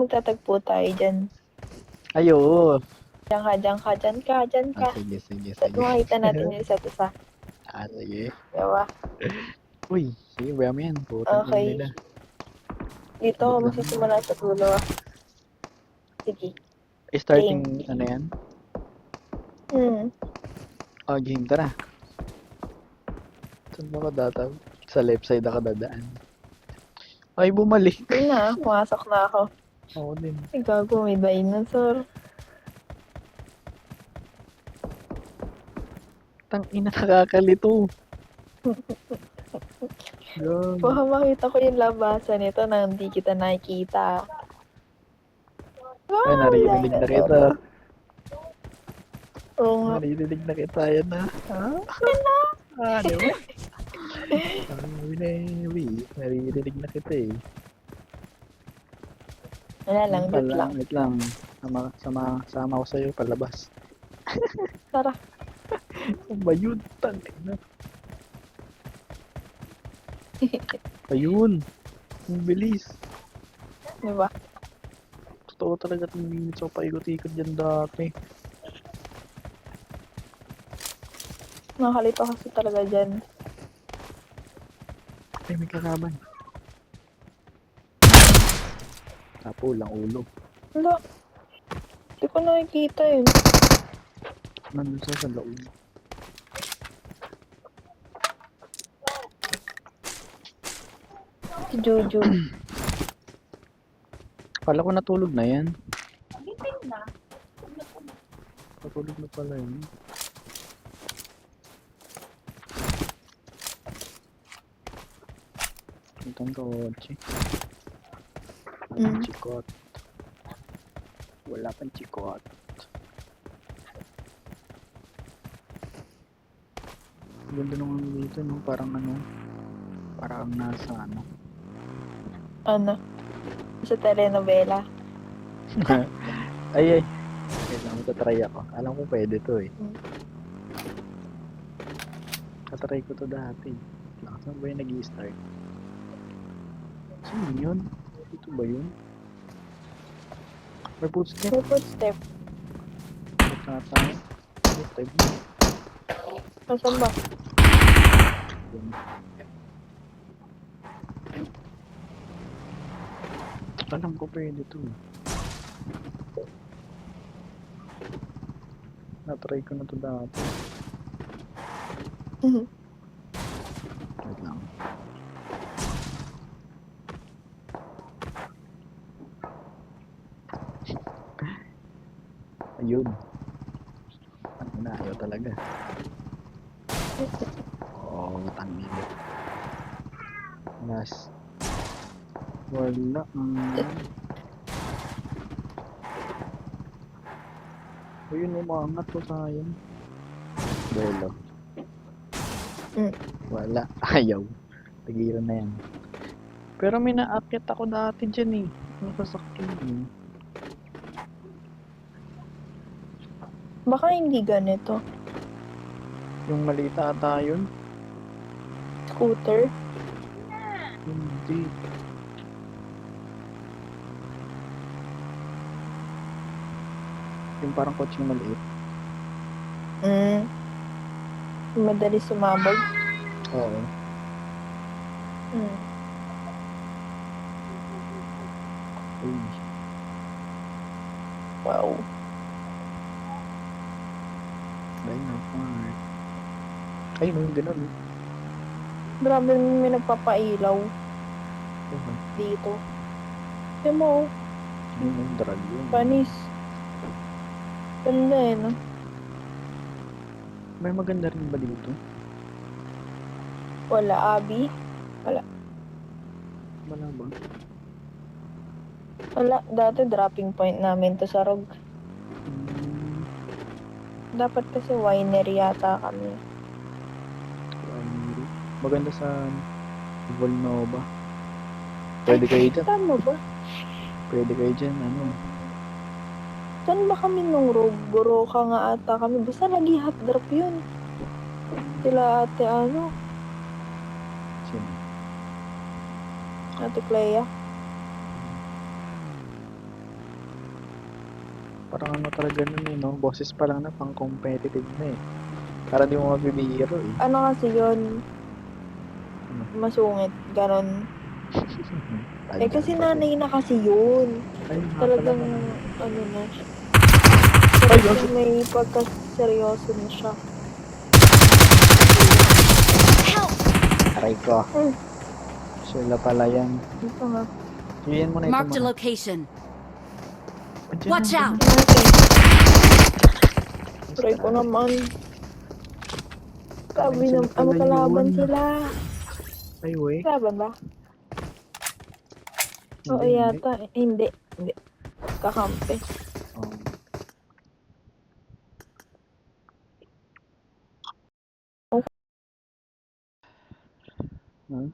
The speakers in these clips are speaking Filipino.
magtatagpo tayo dyan. Ay, oo. Dyan ka. Sige. Makita natin yung isa't isa. Sige. Diba? Uy, sige, baya mo yan. Putang ina Okay. nila. Dito Sabot ako lang. magsisimula sa dulo. Sige. Starting, ano yan? Game, tara. Saan ba ka dataw? Sa left side ako dadaan. Ay, bumalik. Yun na, pumasok na ako. Ako din. Ay, gago, may dinosaur. Tangina, nakakalito. Yan. Baka makita ko yung labasan nito na hindi kita nakikita. Ay, naririnig na kita. Oo nga. Naririnig na kita. Yan na. Di ba? Naririnig na kita eh. Wala lang, dito lang. Wait lang. Sama ko sa'yo palabas. Tara. Ano ba yun? Tangina. Ayun. Ang bilis. Diba? Totoo talaga itong minutes ako paikot-ikot dyan dati. Nakakalito kasi talaga dyan. Ay, may kakaban. Tapo lang ulo. Wala. Hindi ko nakikita yun. Nandun sa loob. Si Jojo. Kala ko natulog na yan. Natulog na pala yun. Itong kotse. Walang chikot. Wala pang chikot. Ganda naman dito, no? Parang nasa Ano? Sa telenovela. ay. Kailangan matatry ako. Alam ko pwede to eh. Katry ko to dati. Saan ba yung nag-i-start? Saan yun? Ito ba yun? May footstep. May footstep. Footstep. Nasaan ba? Alam ko pwede to. Na-try ko na to dati. Wait lang. Ayun. Ano na, ayaw talaga. Tangin. Last. Wala. Ayun, umangat po sayang. Bolo. Wala. Ayaw. Tagilan na yan. Pero may naakit ako dati dyan eh. Nakasakyan eh. Baka hindi ganito. Yung maliit ata yun? Scooter? Hindi. Yung parang kotse maliit. Madali sumabog. Oo. Uy. Wow. Dynamite. Ay, may ganun. Grabe, may nagpapailaw. Dito. Yan mo. Yung drag yun. Panis. Ganda eh, no? May maganda rin ba dito? Wala, Abby. Wala. Wala ba? Wala. Dati dropping point namin to sa Rog. Dapat kasi winery yata kami. Maganda sa Volnova. Pwede kayo dyan. Tama ba? Pwede kayo dyan, ano. Saan ba kami nung Rog? Goroka nga ata kami. Basta lagi hot drop yun. Sila ate ano? Sino? Ate Clea. Parang ano talaga nun eh, no? Boses pa lang na pang competitive na eh. Para di mo mabibiro eh. Ano kasi yun, masungit, ganon. Eh Tadyan kasi pa din. nanay na kasi yun. Ay, nga pala Talagang, naman. ano na siya. Ay, gago. Talagang may pagkaseryoso na siya. Help! Aray ko. Hmm, Sila pala yan. ito nga. Siyan mo na ito Marked a muna. location. Andiyan Watch na, out! andiyan na. Try ko naman. Sabi Sila na, pala kalaban yun. sila. Ay, we. Kalaban ba? Oo Hindi, hindi. yata. Hindi. Hindi. Kakampi. Oh. Hmm?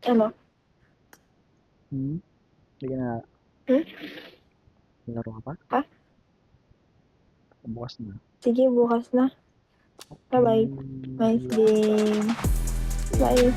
Ano? Hmm? Sige na. Hmm? Laro ka pa? Ha? Bukas na. Sige, bukas na. Bye-bye. Nice game. Bye. Bye.